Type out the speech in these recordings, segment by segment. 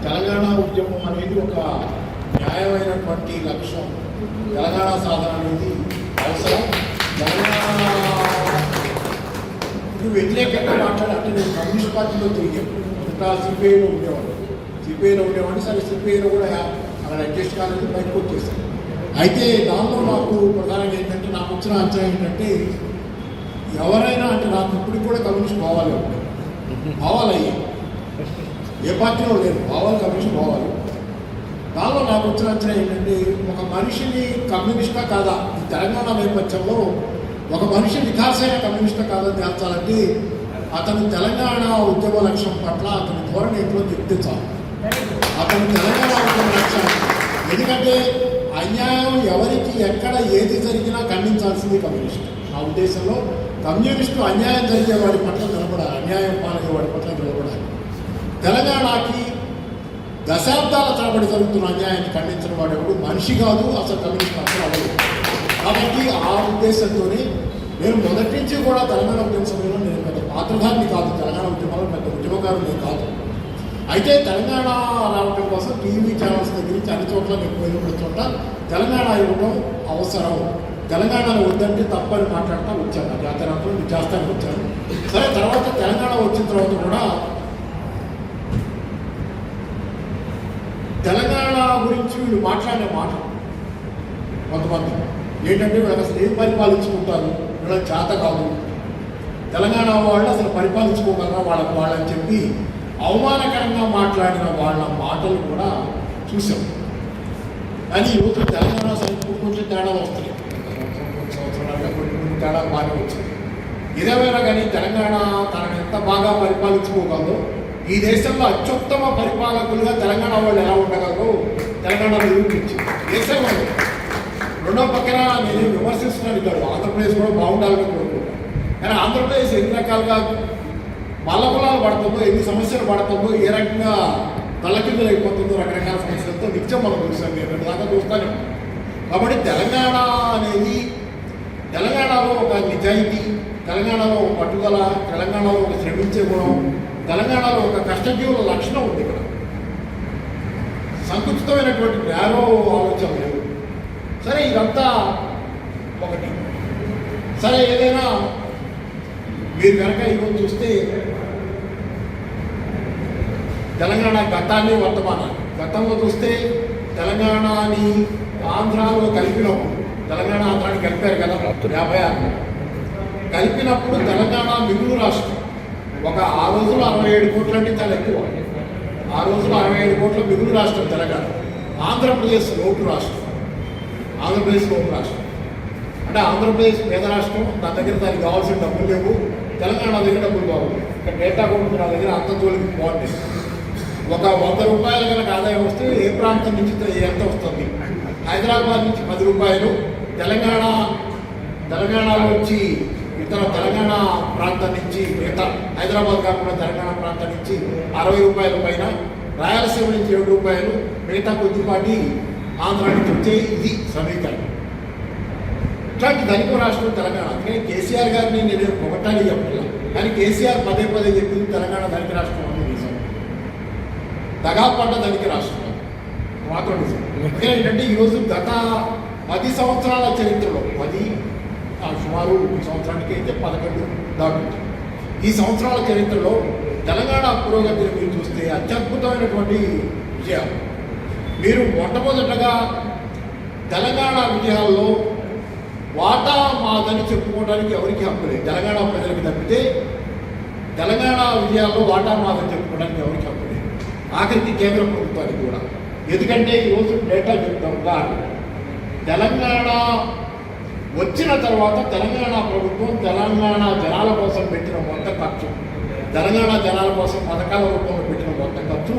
తెలంగాణ ఉద్యమం అనేది ఒక న్యాయమైనటువంటి లక్ష్యం. తెలంగాణ సాధన అనేది అవసరం. తెలంగాణకు వ్యతిరేకంగా మాట్లాడాలంటే నేను కమ్యూనిస్ట్ పార్టీలో తిరిగాను. ఇంకా సిపిఐలో ఉండేవాడిని. సరే సిపిఐలో కూడా అక్కడ అడ్జస్ట్ కాలేదు, బయటకు వచ్చేసాను. అయితే దానిలో నాకు ప్రధానంగా ఏంటంటే నాకు వచ్చిన అంచనా ఏంటంటే ఎవరైనా అంటే నాకు ఇప్పటికి కూడా కమ్యూనిస్ట్ భావాలయ్యాయి. ఏ పార్టీలో లేదు, కమ్యూనిస్ట్ భావాలు. దానిలో నాకు వచ్చిన అంచనా ఏంటంటే ఒక మనిషిని కమ్యూనిస్టా కాదా ఈ తెలంగాణ నేపథ్యంలో ఒక మనిషి వికాసైన కమ్యూనిస్టా కాదా తేల్చాలంటే అతను తెలంగాణ ఉద్యమ లక్ష్యం పట్ల అతని ధోరణి ఎంతో చెప్తే చాలు. అతను తెలంగాణ ఉద్యమ లక్ష్యం, ఎందుకంటే అన్యాయం ఎవరికి ఎక్కడ ఏది జరిగినా ఖండించాల్సింది కమ్యూనిస్ట్. నా ఉద్దేశంలో కమ్యూనిస్టు అన్యాయం జరిగే వాడి పట్ల నిలబడాలి, అన్యాయం పాలయ్యే వాడి పట్ల నిలబడాలి. తెలంగాణకి దశాబ్దాల తరబడి జరుగుతున్న అన్యాయాన్ని ఖండించిన వాడు ఎవడు మనిషి కాదు, అసలు కమ్యూనిస్ట్ అసలు అవ్వదు. కాబట్టి ఆ ఉద్దేశంతోనే నేను మొదటి నుంచి కూడా తెలంగాణ ఉద్యమ సమయంలో నేను పెద్ద పాత్రధారిని కాదు, తెలంగాణ ఉద్యమంలో పెద్ద ఉద్యమకారుని కాదు. అయితే తెలంగాణ రావడం కోసం టీవీ ఛానల్స్ దగ్గర నుంచి అన్ని చోట్ల నేను పోయిన చోట తెలంగాణ ఇవ్వడం అవసరం, తెలంగాణలో వద్దంటే తప్పని మాట్లాడుతూ వచ్చాను. ఆ జాతరలో చేస్తానికి వచ్చాను. సరే, తర్వాత తెలంగాణ వచ్చిన తర్వాత కూడా తెలంగాణ గురించి వీళ్ళు మాట్లాడే మాట కొంతమంది ఏంటంటే వీళ్ళకి అసలు ఏం పరిపాలించుకుంటారు, వీళ్ళకి చేత కాదు, తెలంగాణ వాళ్ళు అసలు పరిపాలించుకోగలరా వాళ్ళని చెప్పి అవమానకరంగా మాట్లాడిన వాళ్ళ మాటలు కూడా చూసాం. కానీ ఈరోజు తెలంగాణ సైతం కొంచెం తేడాలు వస్తున్నాయి. సంవత్సరాలుగా కొన్ని తేడా బాగా వచ్చింది. ఏదేమైనా కానీ తెలంగాణ తనని ఎంత బాగా పరిపాలించుకోగలదో, ఈ దేశంలో అత్యుత్తమ పరిపాలకులుగా తెలంగాణ వాళ్ళు ఎలా ఉండగలరో తెలంగాణ నిరూపించింది. దేశం వాళ్ళు రెండో పక్కన నేను విమర్శిస్తున్నాను కాదు, ఆంధ్రప్రదేశ్ కూడా బాగుండాలని కోరుకుంటాను. కానీ ఆంధ్రప్రదేశ్ ఎన్ని రకాలుగా మల్లకులాలు పడుతుందో, ఎన్ని సమస్యలు పడుతుందో, ఏ రకంగా తలకిందులు అయిపోతుందో రకరకాల సమస్యలతో నిత్యం మనం చూస్తాం. నేను దాకా చూస్తాను. కాబట్టి తెలంగాణ అనేది తెలంగాణలో ఒక నిజాయితీ, తెలంగాణలో ఒక పట్టుదల, తెలంగాణలో ఒక శ్రమించే గుణం, తెలంగాణలో ఒక కష్టజీవుల లక్షణం ఉంది. ఇక్కడ సంకుచితమైనటువంటి నేరో ఆలోచన లేదు. సరే, ఇదంతా ఒకటి. సరే, ఏదైనా మీరు కనుక ఈరోజు చూస్తే తెలంగాణ గతాన్ని వర్తమానాన్ని గతంలో చూస్తే తెలంగాణని ఆంధ్రాలో కలిపినప్పుడు, తెలంగాణ ఆంధ్రాన్ని కలిపారు కదా 56 కలిపినప్పుడు తెలంగాణ మిగులు రాష్ట్రం ఒక ఆ రోజులో 67 కోట్ల అంటే చాలా ఎక్కువ. ఆ రోజులో 67 కోట్ల మిగులు రాష్ట్రం తెలంగాణ. ఆంధ్రప్రదేశ్ లోటు రాష్ట్రం. అంటే ఆంధ్రప్రదేశ్ పేద రాష్ట్రం, నా దగ్గర దానికి కావాల్సిన డబ్బులు లేవు. తెలంగాణ దగ్గర డబ్బులు బాగుంది. ఇక్కడ డేటా కూడా నా దగ్గర అంత తోలికి బాగుంటుంది. ఒక 100 రూపాయలు కనుక ఆదాయం వస్తే ఏ ప్రాంతం నుంచి ఎంత వస్తుంది? హైదరాబాద్ నుంచి 10 రూపాయలు, తెలంగాణలో వచ్చి ఇతర తెలంగాణ ప్రాంతం నుంచి, మిగతా హైదరాబాద్ కాకుండా తెలంగాణ ప్రాంతం నుంచి 60 రూపాయల పైన, రాయలసీమ నుంచి 7 రూపాయలు, మిగతా కొద్దిపాటి ఆంధ్ర నుంచి వచ్చే ఇది సమీకరణం. ఇట్లాంటి ధనిక రాష్ట్రం తెలంగాణ. అందుకని కేసీఆర్ గారిని నేను పొగట్టాలి చెప్పట్లా, కానీ కేసీఆర్ పదే చెప్పింది తెలంగాణ ధనిక రాష్ట్రం అని నిజం. దగాపడ్డ ధనిక రాష్ట్రం మాత్రం నిజం. ఏంటంటే ఈరోజు గత 10 సంవత్సరాల చరిత్రలో సుమారు ఈ సంవత్సరానికి అయితే 11 దాటుతుంది. ఈ సంవత్సరాల చరిత్రలో తెలంగాణ పురోగతిని మీరు చూస్తే అత్యద్భుతమైనటువంటి విజయాలు. మీరు మొట్టమొదటగా తెలంగాణ విజయాల్లో వాటా మాదని చెప్పుకోవడానికి ఎవరికి హక్కు లేదు. తెలంగాణ ప్రజలకు తప్పితే తెలంగాణ విజయాల్లో వాటా మాదని చెప్పుకోవడానికి ఎవరికి హక్కు లేదు, ఆఖరికి కేంద్ర ప్రభుత్వానికి కూడా. ఎందుకంటే ఈరోజు డేటా చెప్తాం. తెలంగాణ వచ్చిన తర్వాత తెలంగాణ ప్రభుత్వం తెలంగాణ జనాల కోసం పెట్టిన మొత్తం ఖర్చు, తెలంగాణ జనాల కోసం పథకాల రూపంలో పెట్టిన మొత్తం ఖర్చు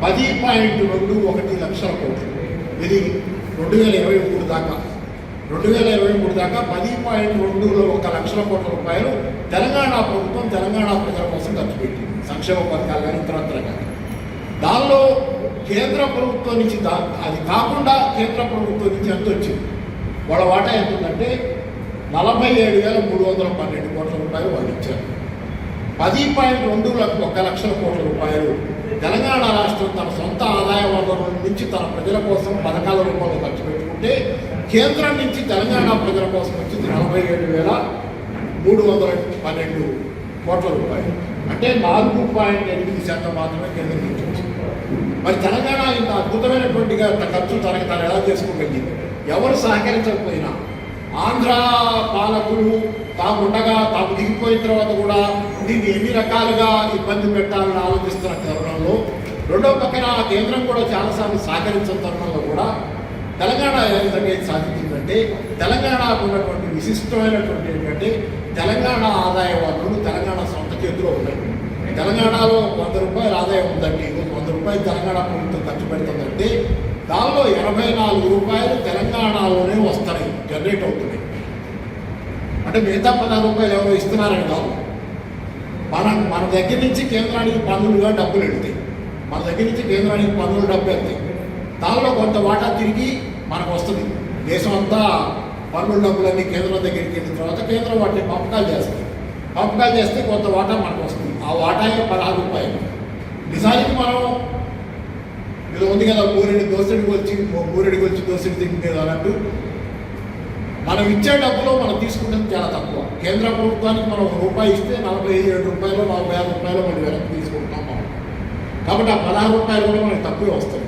10.21 లక్షల కోట్లు. ఇది 2023 దాకా 10.21 లక్షల కోట్ల రూపాయలు తెలంగాణ ప్రభుత్వం తెలంగాణ ప్రజల కోసం ఖర్చు పెట్టింది. సంక్షేమ పథకాలు కానీ ఇతరత్ర కానీ. దానిలో కేంద్ర ప్రభుత్వం నుంచి అది కాకుండా కేంద్ర ప్రభుత్వం నుంచి ఎంత వచ్చింది, వాళ్ళ వాటా ఎంత ఉందంటే 47,312 కోట్ల రూపాయలు వాళ్ళు ఇచ్చారు. 10.21 లక్షల కోట్ల రూపాయలు తెలంగాణ రాష్ట్రం తన సొంత వనరుల నుంచి తన ప్రజల కోసం పథకాల రూపంలో ఖర్చు పెట్టుకుంటే కేంద్రం నుంచి తెలంగాణ ప్రజల కోసం వచ్చింది 47,312 కోట్ల రూపాయలు, అంటే 4.8% మాత్రమే కేంద్రం నుంచి వచ్చింది. మరి తెలంగాణ ఇంత అద్భుతమైనటువంటిగా ఖర్చు తనకు తను ఎలా చేసుకోగలిగింది? ఎవరు సహకరించకపోయినా ఆంధ్ర పాలకులు తాముండగా తాము దిగిపోయిన తర్వాత కూడా దీన్ని ఎన్ని రకాలుగా ఇబ్బంది పెట్టాలని ఆలోచిస్తున్న తరుణంలో, రెండో పక్కన కేంద్రం కూడా చాలాసార్లు సహకరించిన తరుణంలో కూడా తెలంగాణ ఏ విధంగా ఏం సాధించిందంటే, తెలంగాణకు ఉన్నటువంటి విశిష్టమైనటువంటి ఏంటంటే తెలంగాణ ఆదాయ వనరులు తెలంగాణ సొంత చేతిలో ఉన్నాయి. తెలంగాణలో 100 రూపాయల ఆదాయం ఉందంటే, 100 రూపాయలు తెలంగాణ ప్రభుత్వం ఖర్చు పెడుతుందంటే దానిలో 84 రూపాయలు తెలంగాణలోనే వస్తున్నాయి, జనరేట్ అవుతున్నాయి. అంటే మిగతా 16 రూపాయలు ఎవరో ఇస్తున్నారని కాదు, మన దగ్గర నుంచి కేంద్రానికి పన్నులుగా డబ్బులు వెళ్తాయి, మన దగ్గర నుంచి కేంద్రానికి పన్నులు డబ్బు వెళ్తాయి. దానిలో కొంత వాటా తిరిగి మనకు వస్తుంది. దేశం అంతా పన్నుల డబ్బులన్నీ కేంద్రం దగ్గరికి వెళ్ళిన తర్వాత కేంద్రం వాటిని పంపకాలు చేస్తుంది. పంపకాలు చేస్తే కొంత వాటా మనకు వస్తుంది. ఆ వాటా 16 రూపాయలు. నిజానికి మనం ఇది ఉంది కదా, బూరెడి దోసెడికి వచ్చి దోసెడి తింటుంది అన్నట్టు, మనం ఇచ్చే డబ్బులో మనం తీసుకుంటుంది చాలా తక్కువ. కేంద్ర ప్రభుత్వానికి మనం రూపాయి ఇస్తే 47 రూపాయలు 46 రూపాయలు మనం వెనక్కి తీసుకుంటున్నాం మనం. కాబట్టి ఆ 16 రూపాయలు కూడా మనకి తక్కువే వస్తాయి.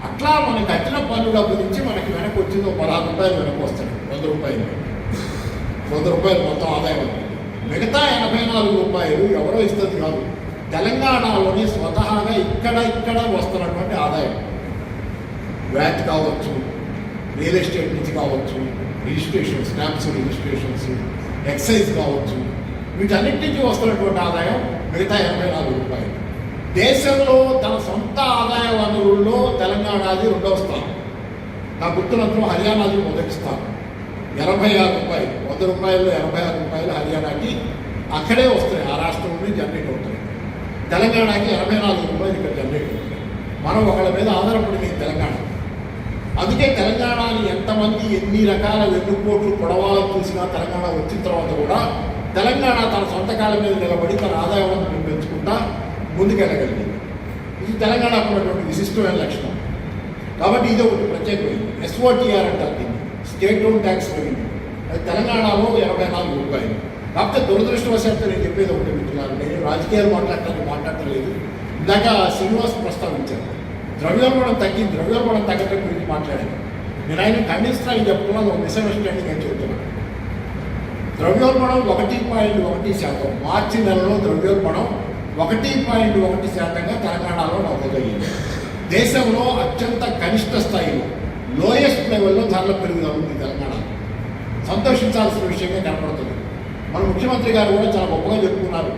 అట్లా మనకి కట్టిన పన్ను డబ్బు నుంచి మనకి వెనక్కి వచ్చిందో 16 రూపాయలు వెనక్కి వస్తాయి. 100 రూపాయలు మొత్తం ఆదాయం. మిగతా 84 రూపాయలు ఎవరో ఇస్తుంది కాదు, తెలంగాణలోనే స్వతహాగా ఇక్కడ వస్తున్నటువంటి ఆదాయం. వ్యాట్ కావచ్చు, రియల్ ఎస్టేట్ నుంచి కావచ్చు, రిజిస్ట్రేషన్ స్టాంప్స్ రిజిస్ట్రేషన్స్, ఎక్సైజ్ కావచ్చు, వీటన్నిటి నుంచి వస్తున్నటువంటి ఆదాయం మిగతా 84 రూపాయలు. దేశంలో తన సొంత ఆదాయ వనరుల్లో తెలంగాణది 2వ స్థానం. నా గుర్తునంతరం హర్యానాది మొదటి స్థానం. 86 రూపాయలు, 100 రూపాయలు 86 రూపాయలు హర్యానాకి అక్కడే వస్తాయి, ఆ రాష్ట్రం నుండి జనరేట్ అవుతాయి. తెలంగాణకి 84 రూపాయలు ఇక్కడ జనరేట్ అవుతాయి. మనం ఒకళ్ళ మీద ఆధారపడింది తెలంగాణ. అందుకే తెలంగాణని ఎంతమంది ఎన్ని రకాల వెన్నుపోట్లు పొడవాలని చూసినా తెలంగాణ వచ్చిన తర్వాత కూడా తెలంగాణ తన సొంత కాళ్ళ మీద నిలబడి తన ఆదాయాలను పెంచుకుంటా ముందుకెళ్ళగలిగింది. ఇది తెలంగాణకు ఉన్నటువంటి విశిష్టమైన లక్షణం. కాబట్టి ఇది ఒకటి ప్రత్యేకమైంది. SOTR అంటారు దీన్ని, స్టేట్ ఓన్ ట్యాక్స్ రెవెన్యూ. అది తెలంగాణలో 84 రూపాయలు. కాకపోతే దురదృష్టవశాత్తు నేను చెప్పేది ఒకటి మిత్రులారు, నేను రాజకీయాలు మాట్లాడలేదు. ఇందాక శ్రీనివాస్ ప్రస్తావించారు, ద్రవ్యోల్బణం తగ్గటం గురించి మాట్లాడాను. నేను ఆయన ఖండిస్తానని చెప్పుకున్నాను, ఒక మిస్అండర్స్టాండింగ్ అని చెబుతున్నాను. ద్రవ్యోల్బణం 1.1%, మార్చి నెలలో ద్రవ్యోల్బణం 1.1%గా తెలంగాణలో నమోదయ్యింది. దేశంలో అత్యంత కనిష్ట స్థాయిలో లోయెస్ట్ లెవెల్లో ధరల పెరుగుదల ఉంది తెలంగాణ. సంతోషించాల్సిన విషయంగా కనపడుతుంది. మన ముఖ్యమంత్రి గారు కూడా చాలా గొప్పగా చెప్పుకున్నారు,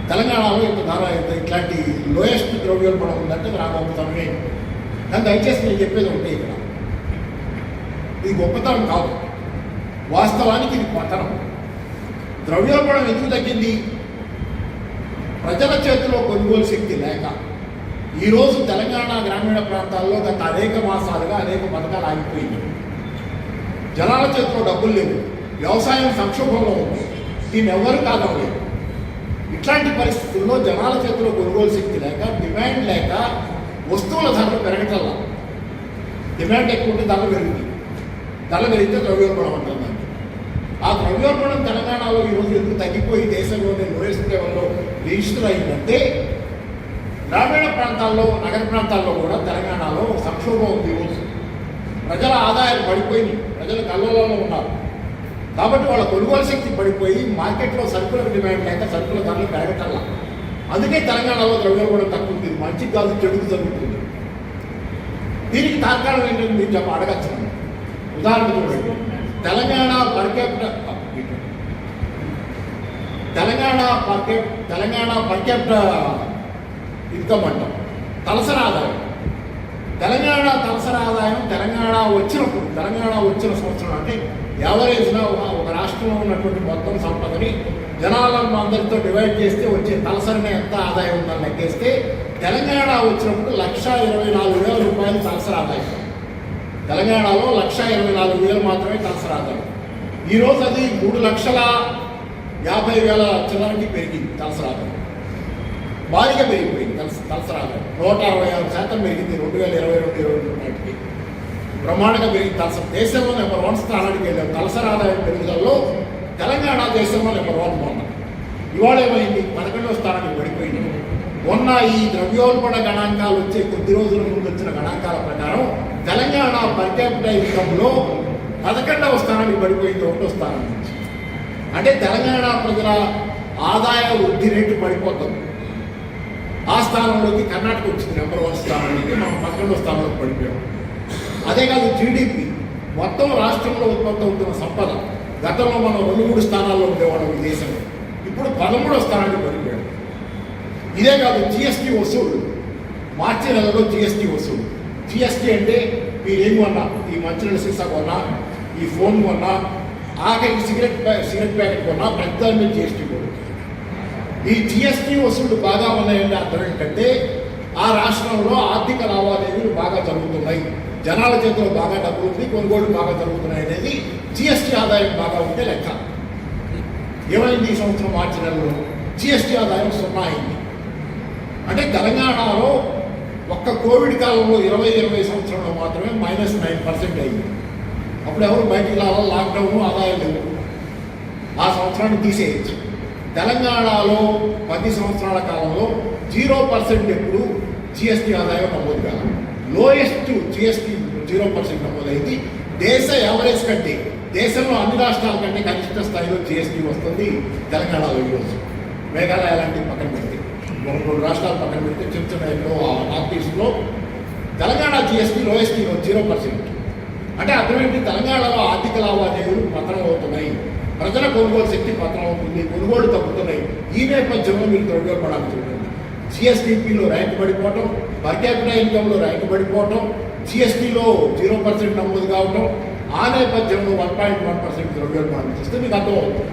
తెలంగాణలో ఇంత ధర ఇట్లాంటి లోయెస్ట్ ద్రవ్యోల్బణం ఉందంటే నా గొప్పతనమే. కానీ దయచేసి నేను చెప్పేది ఉంటే ఇక్కడ ఇది గొప్పతనం కాదు, వాస్తవానికి ఇది పతనం. ద్రవ్యోల్బణం ఎందుకు తగ్గింది? ప్రజల చేతిలో కొనుగోలు శక్తి లేక. ఈరోజు తెలంగాణ గ్రామీణ ప్రాంతాల్లో గత అనేక మాసాలుగా అనేక పథకాలు ఆగిపోయింది. జనాల చేతిలో డబ్బులు లేవు, వ్యవసాయం సంక్షోభంలో ఉంది, దీన్ని ఎవరు కాదనలేదు. ఇట్లాంటి పరిస్థితుల్లో జనాల చేతిలో కొనుగోలు శక్తి లేక, డిమాండ్ లేక వస్తువుల ధరలు పెరగటల్లా. డిమాండ్ ఎక్కువ ఉంటే ధరలు పెరిగింది, ధరలు పెరిగితే ద్రవ్యోల్బణం అంటుంది. ఆ ద్రవ్యోల్బణం తెలంగాణలో ఈరోజు ఎందుకు తగ్గిపోయి దేశంలోనే లోయెస్ట్ లెవెల్లో రిజిస్టర్ అయిందంటే, గ్రామీణ ప్రాంతాల్లో నగర ప్రాంతాల్లో కూడా తెలంగాణలో సంక్షోభం ఉంది. ఈరోజు ప్రజల ఆదాయాలు పడిపోయి ప్రజలు కల్లోలంలో ఉన్నారు. కాబట్టి వాళ్ళ కొనుగోలు శక్తి పడిపోయి మార్కెట్లో సరుకులకు డిమాండ్ లేక సరుకుల ధరలు పెరగటల్లా. అందుకే తెలంగాణలో ద్రవ్యోల్బణం తక్కువ ఉంది. మంచికి కాదు, చెడుకు జరుగుతుంది. దీనికి తార్కాణం ఏంటంటే మీరు అడగచ్చు. ఉదాహరణ చూడండి, తెలంగాణ పర్ క్యాపిటల్ ఇన్కమ్ అంటాం, తలసరి ఆదాయం. తెలంగాణ తలసరి ఆదాయం తెలంగాణ వచ్చిన సంవత్సరం అంటే యావరేజ్గా ఒక రాష్ట్రంలో ఉన్నటువంటి మొత్తం సంపదని జనాలను అందరితో డివైడ్ చేస్తే వచ్చే తలసరిని ఎంత ఆదాయం ఉందని లెక్కేస్తే తెలంగాణ వచ్చినప్పుడు 1,24,000 రూపాయలు తలసరి ఆదాయం. తెలంగాణలో 1,24,000 మాత్రమే తలసరి ఆదాయం. ఈరోజు అది 3,50,000 చిల్లరకి పెరిగింది తలసరి ఆదాయం. భారీగా పెరిగిపోయింది. తలసరాగా 166% పెరిగింది 2022-23 నాటికి. బ్రహ్మాండంగా పెరిగింది తలసరి. దేశంలో నెంబర్ 1 స్థానానికి వెళ్ళాం. తలసరి ఆదాయం పెరుగుదలలో తెలంగాణ దేశంలో నెంబర్ 1 మొన్న. ఇవాళ ఏమైంది? 11వ స్థానానికి పడిపోయింది. మొన్న ఈ ద్రవ్యోల్బణ గణాంకాలు వచ్చే కొద్ది రోజుల ముందు వచ్చిన గణాంకాల ప్రకారం తెలంగాణ పర్ క్యాపిటల్ ఇన్కంలో 11వ స్థానానికి పడిపోయింది 1వ స్థానం నుంచి. అంటే తెలంగాణ ప్రజల ఆదాయ వృద్ధి రేటు పడిపోతుంది. ఆ స్థానంలోకి కర్ణాటక వచ్చింది నెంబర్ 1 స్థానానికి. మనం 11వ స్థానంలోకి పడిపోయాం. అదే కాదు జీడిపి, మొత్తం రాష్ట్రంలో ఉత్పత్తి అవుతున్న సంపద. గతంలో మనం 2-3 స్థానాల్లో ఉండేవాళ్ళం ఈ దేశంలో, ఇప్పుడు 13వ స్థానానికి పడిపోయాం. ఇదే కాదు జిఎస్టీ వసూలు, మార్చి నెలలో జిఎస్టీ వసూలు. జిఎస్టీ అంటే మీరేం కొన్నా, ఈ మంచినీళ్ళ సీసా కొన్నా, ఈ ఫోన్ కొన్నా, ఆఖరికి సిగరెట్ ప్యాకెట్ కొన్నా, పెద్ద మీద జిఎస్టీ కూడా. ఈ జిఎస్టీ వసూళ్లు బాగా ఉన్నాయంటే అర్థం ఏంటంటే ఆ రాష్ట్రంలో ఆర్థిక లావాదేవీలు బాగా జరుగుతున్నాయి, జనాల చేతిలో బాగా డబ్బులు ఉంది, కొనుగోళ్లు బాగా జరుగుతున్నాయి అనేది జిఎస్టీ ఆదాయం బాగా ఉంటే లెక్క. ఏమైంది ఈ సంవత్సరం మార్చి నెలలో? జిఎస్టీ ఆదాయం 0 అయింది. అంటే తెలంగాణలో ఒక్క కోవిడ్ కాలంలో 2020 సంవత్సరంలో మాత్రమే -9% అయింది. అప్పుడు ఎవరు బయటికి రావాలి, లాక్డౌన్, ఆదాయం లేవు. ఆ సంవత్సరాన్ని తీసేయచ్చు. తెలంగాణలో 10 సంవత్సరాల కాలంలో 0% ఎప్పుడు జిఎస్టీ ఆదాయం నమోదు కాదు. లోయెస్ట్ జిఎస్టీ 0% నమోదైంది. దేశ యావరేజ్ కంటే, దేశంలో అన్ని రాష్ట్రాల కంటే కనిష్ట స్థాయిలో జిఎస్టీ వస్తుంది తెలంగాణలో ఈరోజు. మేఘాలయ లాంటివి పక్కన పెడితే, 2 రాష్ట్రాలు పక్కన పెడితే, చిన్న చిన్న నార్త్ ఈస్ట్లో తెలంగాణ జిఎస్టీ లోయెస్ట్ 0%. అంటే అర్థమేంటి? తెలంగాణలో ఆర్థిక లావాదేవీలు పతనం అవుతున్నాయి, ప్రజల కొనుగోలు శక్తి పతనం అవుతుంది, కొనుగోలు తగ్గుతున్నాయి. ఈ నేపథ్యంలో మీరు ద్రవ్యోల్బణాలు చూడండి. జిఎస్టీపీలో ర్యాంక్ పడిపోవటం, పర్ క్యాపిటల్ ఇన్కంలో ర్యాంక్ పడిపోవటం, జిఎస్టీలో 0% నమోదు కావటం, ఆ నేపథ్యంలో 1.1% ద్రవ్యోల్బణం చూస్తే మీకు అర్థమవుతుంది.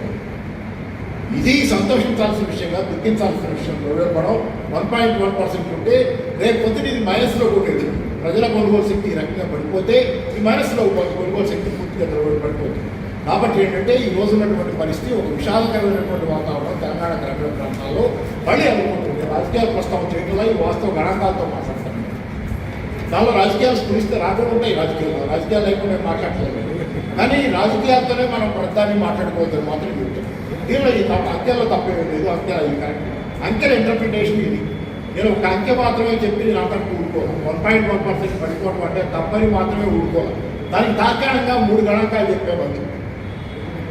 ఇది సంతోషించాల్సిన విషయంగా, దుఃఖించాల్సిన విషయం. ద్రవ్యోల్బణం 1.1% ఉంటే రేపు పొద్దున ఇది మైనస్లో ఉండేది. ప్రజల కొనుగోలు శక్తి ఈ రకంగా పడిపోతే ఈ మైనస్లో కొనుగోలు శక్తి పూర్తిగా పడిపోతుంది. కాబట్టి ఏంటంటే ఈ రోజు ఉన్నటువంటి పరిస్థితి ఒక విషాదకరమైనటువంటి వాతావరణం తెలంగాణ గ్రామీణ ప్రాంతాల్లో మళ్ళీ అనుకుంటుంది. రాజకీయాలు ప్రస్తావన చేయడంలో ఈ వాస్తవ గణాంకాలతో మాట్లాడతాను. దానిలో రాజకీయాలు స్ఫురిస్తే రాకుండా ఉంటాయి. రాజకీయాలు లేకుండా మాట్లాడలేదు. కానీ రాజకీయాలతోనే మనం ప్రధాన్ని మాట్లాడుకోవద్దని మాత్రం చెప్తాం. దీనిలో ఈ అంకెల్లో తప్పేమీ లేదు. అంకెలు ఇది కరెక్ట్. అంకెల ఇంటర్ప్రిటేషన్ ఇది. నేను ఒక అంకె మాత్రమే చెప్పి నేను అంతకు ఊరుకోను. 1.1% పడిపోవడం అంటే తప్పని మాత్రమే ఊరుకోవాలి. దానికి తాత్కాలికంగా 3 గణాంకాలు చెప్పేవాళ్ళు.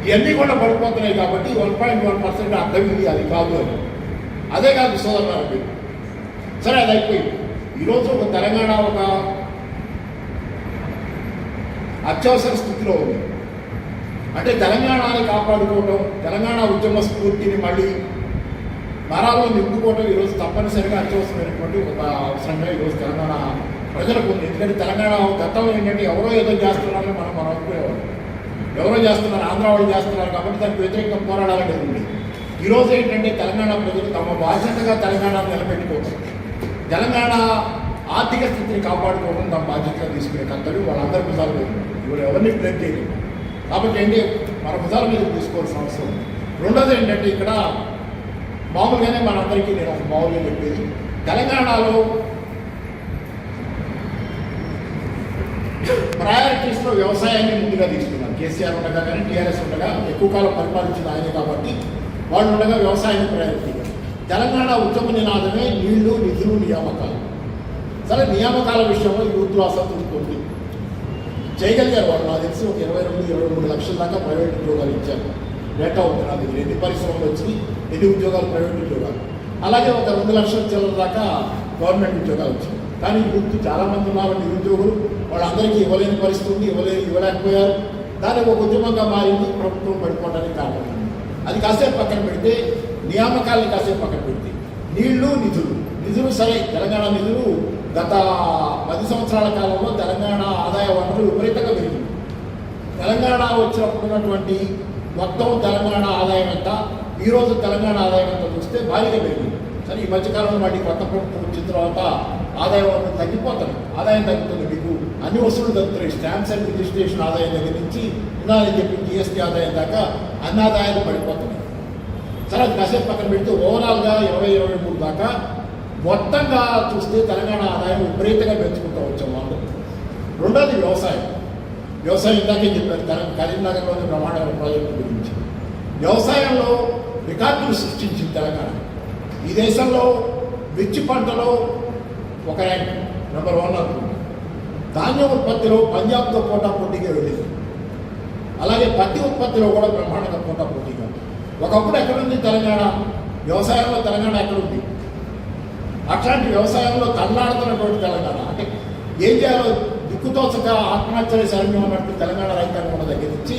ఇవన్నీ కూడా పడిపోతున్నాయి కాబట్టి 1.1% అర్థం ఇది, అది కాదు అని. అదే కాదు సోదరులు, సరే అది అయిపోయింది. ఈరోజు ఒక తెలంగాణ ఒక అత్యవసర స్థితిలో ఉంది. అంటే తెలంగాణని కాపాడుకోవటం, తెలంగాణ ఉద్యమ స్ఫూర్తిని మళ్ళీ నరాల్లో నింపుకోవటం ఈరోజు తప్పనిసరిగా అత్యవసరమైనటువంటి ఒక అవసరంగా ఈరోజు తెలంగాణ ప్రజలకు ఉంది. ఎందుకంటే తెలంగాణ గతంలో ఏంటంటే ఎవరో ఏదో చేస్తున్నారని మనం అనుకునేవాళ్ళు. ఎవరో చేస్తున్నారు, ఆంధ్ర వాళ్ళు చేస్తున్నారు కాబట్టి దానికి వ్యతిరేకంగా పోరాడాలనేది ఉంది. ఈరోజు ఏంటంటే తెలంగాణ ప్రజలు తమ బాధ్యతగా తెలంగాణను నిలబెట్టుకోవడం, తెలంగాణ ఆర్థిక స్థితిని కాపాడుకోవడం తమ బాధ్యతగా తీసుకునే కర్తవ్యం వాళ్ళందరి భుజాల మీద ఉంది. ఇవాళ ఎవరిని బ్లేమ్ చేయలేదు. కాబట్టి ఏంటి మన భుజాల మీద తీసుకోవాల్సిన అవసరం. రెండోది ఏంటంటే ఇక్కడ మామూలుగానే మనందరికీ నేను మామూలుగా చెప్పేది, తెలంగాణలో ప్రయారిటీస్లో వ్యవసాయాన్ని ముందుగా తీసుకున్నారు. కేసీఆర్ ఉండగా కానీ టీఆర్ఎస్ ఉండగా ఎక్కువ కాలం పరిపాలించిన ఆయనే కాబట్టి వాళ్ళు ఉండగా వ్యవసాయాన్ని ప్రయారిటీ. తెలంగాణ ఉద్యమ నినాదమే నీళ్లు, నిధులు, నియామకాలు. సరే నియామకాల విషయంలో యూత్లో అసంతృప్తి ఉంది. చేయగలిగారు వాళ్ళు. నాకు తెలిసి ఒక 22-23 లక్షల దాకా ప్రైవేట్ ఉద్యోగాలు ఇచ్చారు. డేటా ఉంది నా దగ్గర. ఎన్ని పరిశ్రమలు వచ్చి ఎన్ని ఉద్యోగాలు ప్రైవేట్ ఉద్యోగాలు. అలాగే ఒక 2 లక్షల చిల్లర దాకా గవర్నమెంట్ ఉద్యోగాలు వచ్చాయి. కానీ యూత్ చాలామంది ఉన్నారు నిరుద్యోగులు. వాళ్ళందరికీ ఇవ్వలేని పరిస్థితి ఉంది, ఇవ్వలేకపోయారు. దాని ఒక ఉద్యమంగా మారింది. ప్రభుత్వం పడిపోవడానికి కారణం అది కాసేపు పక్కన పెడితే, నియామకాలను కాసేపు పక్కన పెడితే, నీళ్లు, నిధులు సరే. తెలంగాణ నిధులు గత 10 సంవత్సరాల కాలంలో తెలంగాణ ఆదాయ వనరులు విపరీతంగా పెరిగింది. తెలంగాణ వచ్చినప్పుడు ఉన్నటువంటి మొత్తం తెలంగాణ ఆదాయం ఎంత, ఈరోజు తెలంగాణ ఆదాయం ఎంత చూస్తే భారీగా పెరిగింది. సరే ఈ మధ్యకాలంలో వాటి కొత్త ప్రభుత్వం వచ్చిన తర్వాత ఆదాయ వనరులు తగ్గిపోతాయి. ఆదాయం తగ్గుతుంది. మీకు అన్ని వసూళ్లు తగ్గుతున్నాయి. స్టాంప్స్ అండ్ రిజిస్ట్రేషన్ ఆదాయం దగ్గర నుంచి ఉన్నాయని చెప్పి జిఎస్టీ ఆదాయం దాకా అన్ని ఆదాయాలు పడిపోతున్నాయి. సరే అది కాసేపు పక్కన పెడితే ఓవరాల్గా 2023 దాకా మొత్తంగా చూస్తే తెలంగాణ ఆదాయం విపరీతంగా పెంచుకుంటూ వచ్చాం వాళ్ళు. రెండోది వ్యవసాయం. ఇందాకే చెప్పారు కరీంనగర్లోని బ్రహ్మాండ ప్రాజెక్టు గురించి. వ్యవసాయంలో రికార్డులు సృష్టించింది తెలంగాణ. ఈ దేశంలో మిర్చి పంటలో ఒక ర్యాంక్ నెంబర్ 1 అనుకుంటుంది. ధాన్యం ఉత్పత్తిలో పంజాబ్తో పోటాపోటీగా వెళ్ళింది. అలాగే పత్తి ఉత్పత్తిలో కూడా బ్రహ్మాండంగా పోటాపోటీగా. ఒకప్పుడు ఎక్కడుంది తెలంగాణ? వ్యవసాయంలో తెలంగాణ ఎక్కడుంది? అట్లాంటి వ్యవసాయంలో తల్లాడుతున్నటువంటి తెలంగాణ, అంటే ఏం చేయాలో దిక్కుతోచక ఆత్మహత్యల శరణ్యం అన్నట్టు తెలంగాణ రైతాంగం దగ్గర నుంచి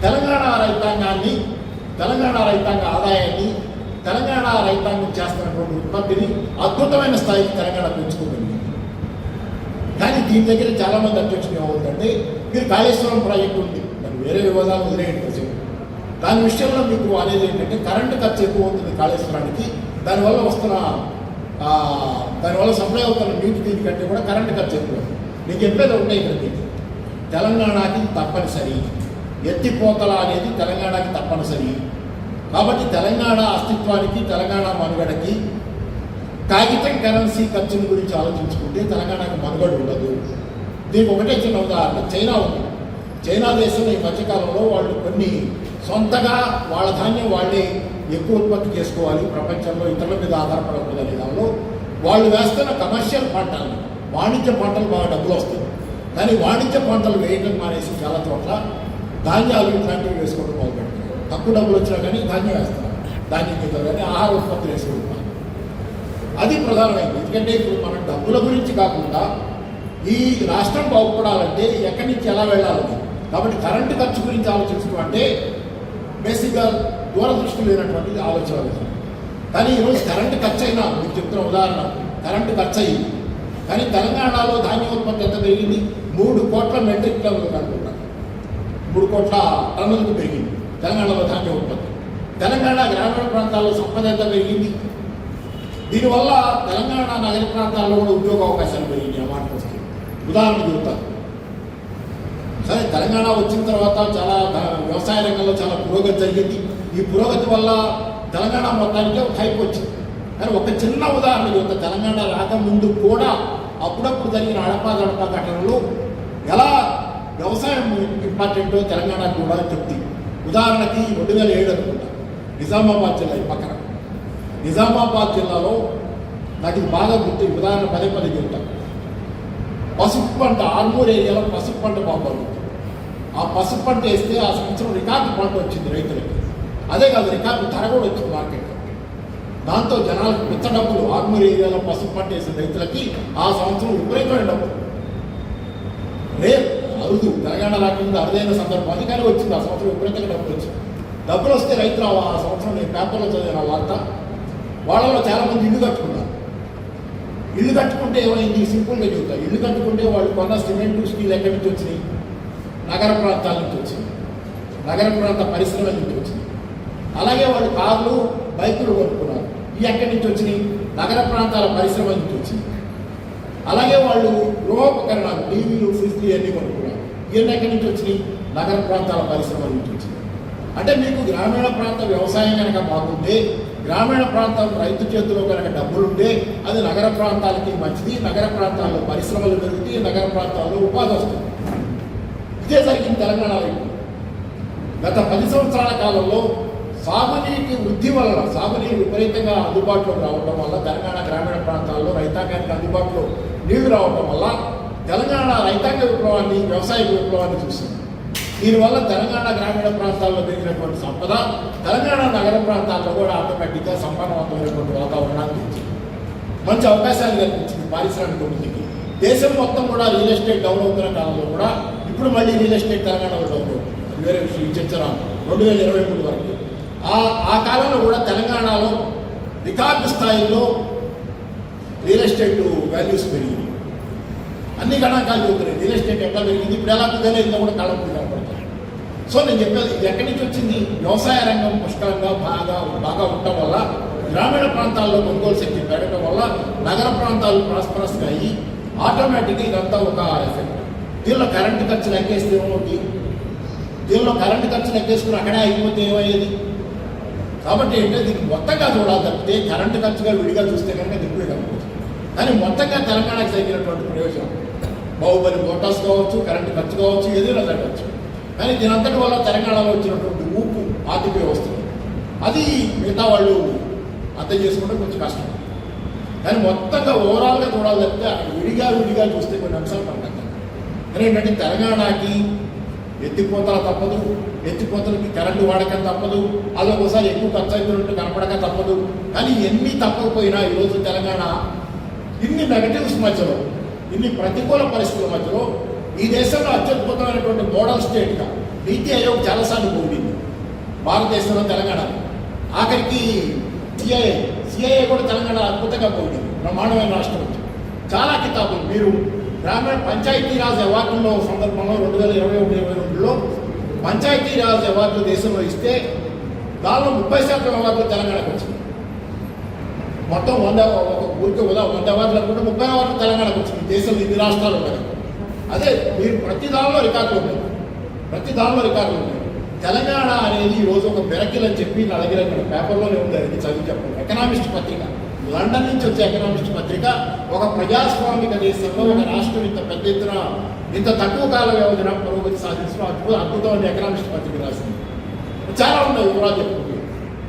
తెలంగాణ రైతాంగాన్ని, తెలంగాణ రైతాంగ ఆదాయాన్ని, తెలంగాణ రైతాంగం చేస్తున్నటువంటి ఉత్పత్తిని అద్భుతమైన స్థాయికి తెలంగాణ పెంచుకుంటుంది. కానీ దీని దగ్గర చాలామంది అధ్యక్షులు ఏమవుతుందంటే, మీరు కాళేశ్వరం ప్రాజెక్టు ఉంది, మరి వేరే వివాదాలు వదిలేయండి ప్రజలు. దాని విషయంలో మీకు అనేది ఏంటంటే కరెంటు ఖర్చు ఎక్కువ అవుతుంది కాళేశ్వరానికి. దానివల్ల సప్లై అవుతున్న నీటి దీనికంటే కూడా కరెంటు ఖర్చు ఎక్కువ. నేను చెప్పేది ఉంటాయి ఇక్కడ మీకు, తెలంగాణకి తప్పనిసరి ఎత్తిపోతల అనేది తెలంగాణకి తప్పనిసరి. కాబట్టి తెలంగాణ అస్తిత్వానికి, తెలంగాణ మనుగడకి కాగితం కరెన్సీ ఖర్చుల గురించి ఆలోచించుకుంటే తెలంగాణకు మనుగడ ఉండదు. దీనికి ఒకటే చిన్న ఉదాహరణ, చైనా ఉంది. చైనా దేశంలో ఈ మధ్యకాలంలో వాళ్ళు కొన్ని సొంతగా వాళ్ళ ధాన్యం వాళ్ళే ఎక్కువ ఉత్పత్తి చేసుకోవాలి, ప్రపంచంలో ఇతరుల మీద ఆధారపడకూడదు అనే దానిలో వాళ్ళు వేస్తున్న కమర్షియల్ పంటలు, వాణిజ్య పంటలు బాగా డబ్బులు వస్తుంది. కానీ వాణిజ్య పంటలు వేయడం మానేసి చాలా చోట్ల ధాన్యాలు ఇట్లాంటివి వేసుకోవడం మొదలుపెట్టారు. తక్కువ డబ్బులు వచ్చినా కానీ ధాన్యం వేస్తున్నారు, ధాన్యం గింజలు కానీ ఆహార ఉత్పత్తులు వేసుకుంటున్నారు. అది ప్రధానమైంది. ఎందుకంటే ఇప్పుడు మనం డబ్బుల గురించి కాకుండా ఈ రాష్ట్రం బాగుపడాలంటే ఎక్కడి నుంచి ఎలా వెళ్ళాలని. కాబట్టి కరెంటు ఖర్చు గురించి ఆలోచించడం అంటే బేసిక్గా దూరదృష్టి లేనటువంటి ఆలోచన విధానం. కానీ ఈరోజు కరెంటు ఖర్చు అయినా, మీకు చెప్తున్న ఉదాహరణ, కరెంటు ఖర్చు అయ్యింది. కానీ తెలంగాణలో ధాన్య ఉత్పత్తి ఎంత పెరిగింది? 3 కోట్ల మెట్రిక్ టన్నులకు అనుకుంటా, 3 కోట్ల టన్నులకు పెరిగింది తెలంగాణలో ధాన్య ఉత్పత్తి. తెలంగాణ గ్రామీణ ప్రాంతాల్లో సంపద ఎంత పెరిగింది? దీనివల్ల తెలంగాణ నగర ప్రాంతాల్లో కూడా ఉద్యోగ అవకాశాలు పెరిగినాయి. ఆ మాటకు వస్తే ఉదాహరణ చెబుతాను. సరే, తెలంగాణ వచ్చిన తర్వాత చాలా వ్యవసాయ రంగంలో చాలా పురోగతి జరిగింది. ఈ పురోగతి వల్ల తెలంగాణ మొత్తానికి ఒక హైప్ వచ్చింది. కానీ ఒక చిన్న ఉదాహరణ చెబుతా. తెలంగాణ రాకముందు కూడా అప్పుడప్పుడు జరిగిన అడపా ఘటనలు ఎలా వ్యవసాయం ఇంపార్టెంటో తెలంగాణకు కూడా చెప్తుంది. ఉదాహరణకి 2007 అనుకుంటా, నిజామాబాద్ జిల్లా ఈ పక్కన, నిజామాబాద్ జిల్లాలో నాకు ఇది బాగా గుర్తు, ఉదాహరణ పదే చెబుతాను. పసుపు పంట, ఆర్మూర్ ఏరియాలో పసుపు పంట బాగుంది. ఆ పసుపు పంట వేస్తే ఆ సంవత్సరం రికార్డు పంట వచ్చింది రైతులకి. అదే కాదు, రికార్డు ధర కూడా వచ్చింది మార్కెట్లో. దాంతో జనాలకు పెద్ద డబ్బులు, ఆర్మూర్ ఏరియాలో పసుపు పంట వేసిన రైతులకి ఆ సంవత్సరం విపరీతమైన డబ్బులు. అరుదు, తెలంగాణ రాకుండా అరుదైన సందర్భం అది, కానీ వచ్చింది ఆ సంవత్సరం విపరీతంగా డబ్బులు వచ్చింది. డబ్బులు వస్తే రైతులు ఆ సంవత్సరం నేను పేపర్లో చదివిన వార్త, వాళ్ళలో చాలామంది ఇల్లు కట్టుకున్నారు. ఇల్లు కట్టుకుంటే ఏమైంది? సింపుల్గా చెబుతారు. ఇల్లు కట్టుకుంటే వాళ్ళు కొన్న సిమెంటు, స్టీల్ ఎక్కడి నుంచి వచ్చినాయి? నగర ప్రాంతాల నుంచి వచ్చినాయి, నగర ప్రాంత పరిశ్రమల నుంచి వచ్చినాయి. అలాగే వాళ్ళు కార్లు, బైకులు కొనుక్కున్నారు. ఇవి ఎక్కడి నుంచి వచ్చినాయి? నగర ప్రాంతాల పరిశ్రమల నుంచి వచ్చినాయి. అలాగే వాళ్ళు గృహోపకరణాలు, టీవీలు, ఫ్రిడ్జ్లు ఇవన్నీ కొనుక్కున్నారు. ఇవన్నీ ఎక్కడి నుంచి వచ్చినాయి? నగర ప్రాంతాల పరిశ్రమల నుంచి వచ్చినాయి. అంటే మీకు గ్రామీణ ప్రాంత వ్యవసాయం కనుక బాగుంటే, గ్రామీణ ప్రాంతం రైతు చేతిలో కనుక డబ్బులుంటే అది నగర ప్రాంతాలకి మంచిది. నగర ప్రాంతాల్లో పరిశ్రమలు పెరుగుతాయి, నగర ప్రాంతాల్లో ఉపాధి వస్తుంది. ఇదే జరిగింది తెలంగాణలో. గత 10 సంవత్సరాల కాలంలో సాగునీటి వృద్ధి వలన, సాగునీరు విపరీతంగా అందుబాటులోకి రావడం వల్ల, తెలంగాణ గ్రామీణ ప్రాంతాల్లో రైతాంగానికి అందుబాటులో నీళ్లు రావడం వల్ల తెలంగాణ రైతాంగ విప్లవాన్ని, వ్యవసాయ విప్లవాన్ని చూసింది. దీనివల్ల తెలంగాణ గ్రామీణ ప్రాంతాల్లో పెరిగినటువంటి సంపద తెలంగాణ నగర ప్రాంతాల్లో కూడా ఆటోమేటిక్గా సంపన్నవంతమైనటువంటి వాతావరణాన్ని తెచ్చింది. మంచి అవకాశాలు కల్పించింది పారిశ్రామిక వృద్ధికి. దేశం మొత్తం కూడా రియల్ ఎస్టేట్ డౌన్ అవుతున్న కాలంలో కూడా ఇప్పుడు మళ్ళీ రియల్ ఎస్టేట్ తెలంగాణలో డౌన్ అవుతుంది. అది వేరే విషయం. ఈ చర్చ 2023 వరకు ఆ కాలంలో కూడా తెలంగాణలో రికార్డు స్థాయిలో రియల్ ఎస్టేట్ వాల్యూస్ పెరిగింది. అన్ని గణాంకాలు చెబుతున్నాయి. రియల్ ఎస్టేట్ ఎట్లా పెరిగింది, ఇప్పుడు ఎలా కుదరలేదు కూడా కళ్ళ కనపడుతుంది. సో నేను చెప్పేది ఇది ఎక్కడి నుంచి వచ్చింది? వ్యవసాయ రంగం పుష్కలంగా బాగా ఉండటం వల్ల, గ్రామీణ ప్రాంతాల్లో కొనుగోలు శక్తి పెరగడం వల్ల నగర ప్రాంతాలు ప్రాస్పరస్గా అయ్యి ఆటోమేటిక్గా ఇదంతా ఒక ఎఫెక్ట్. దీనిలో కరెంటు ఖర్చు లెక్కేస్తే ఏమవుతుంది? దీనిలో కరెంటు ఖర్చు లెక్కేసుకుని అక్కడే అయిపోతే ఏమయ్యేది? కాబట్టి ఏంటంటే దీన్ని మొత్తంగా చూడాలి తప్పితే కరెంటు ఖర్చుగా విడిగా చూస్తే కనుక దిక్కులు కనుకోవచ్చు. కానీ మొత్తంగా తెలంగాణకు తగినటువంటి ప్రయోజనం బాహుబలి మోటార్స్ కావచ్చు, కరెంటు ఖర్చు కావచ్చు, ఏదైనా జరగవచ్చు. కానీ దీనంతటి వల్ల తెలంగాణలో వచ్చినటువంటి ఊపు ఆర్థిక వ్యవస్థ అది మిగతా వాళ్ళు అర్థం చేసుకుంటే కొంచెం కష్టం. కానీ మొత్తంగా ఓవరాల్గా చూడాలి తప్పితే అక్కడ విడిగా చూస్తే కొన్ని అంశాలు పడతాయి. కానీ ఏంటంటే తెలంగాణకి ఎత్తిపోతలు తప్పదు, ఎత్తిపోతలకి కరెంటు వాడకం తప్పదు, అది ఒకసారి ఎక్కువ ఖర్చు అవుతున్నట్టు కనపడక తప్పదు. కానీ ఎన్ని తప్పకపోయినా ఈరోజు తెలంగాణ ఇన్ని నెగటివ్స్ మధ్యలో, ఇన్ని ప్రతికూల పరిస్థితుల మధ్యలో ఈ దేశంలో అత్యద్భుతమైనటువంటి మోడల్ స్టేట్గా నీతి ఆయోగ్ చాలాసార్లు పొగిడింది భారతదేశంలో తెలంగాణ. ఆఖరికి సిఐఏ కూడా తెలంగాణ అద్భుతంగా పొగిడింది, బ్రహ్మాండమైన రాష్ట్రం వచ్చి. చాలా కితాబులు మీరు గ్రామీణ పంచాయతీరాజ్ అవార్డుల్లో సందర్భంలో 2021-22లో పంచాయతీరాజ్ అవార్డులు దేశంలో ఇస్తే దానిలో 30% అవార్డులు తెలంగాణకు వచ్చింది. మొత్తం 100 ఊరికి 100 అవార్డులు అనుకుంటే 30 అవార్డులు తెలంగాణకు వచ్చింది. దేశంలో ఇన్ని రాష్ట్రాలు ఉన్నాయి. అదే మీరు ప్రతి దానిలో రికార్డులు ఉన్నాయి. తెలంగాణ అనేది ఈరోజు ఒక మిరకిల్ అని చెప్పి నా దగ్గర ఇక్కడ పేపర్లోనే ఉంది, అది చదివి చెప్పండి. ఎకనామిస్ట్ పత్రిక, లండన్ నుంచి వచ్చే ఎకనామిస్ట్ పత్రిక, ఒక ప్రజాస్వామిక దేశంలో ఒక రాష్ట్రం ఇంత పెద్ద ఎత్తున ఇంత తక్కువ కాల వ్యవధిన పురోగతి సాధించడం అద్భుతమైన ఎకనామిస్ట్ పత్రిక రాసింది. చాలా ఉన్నాయి వివరాలు చెప్పుకుంటారు.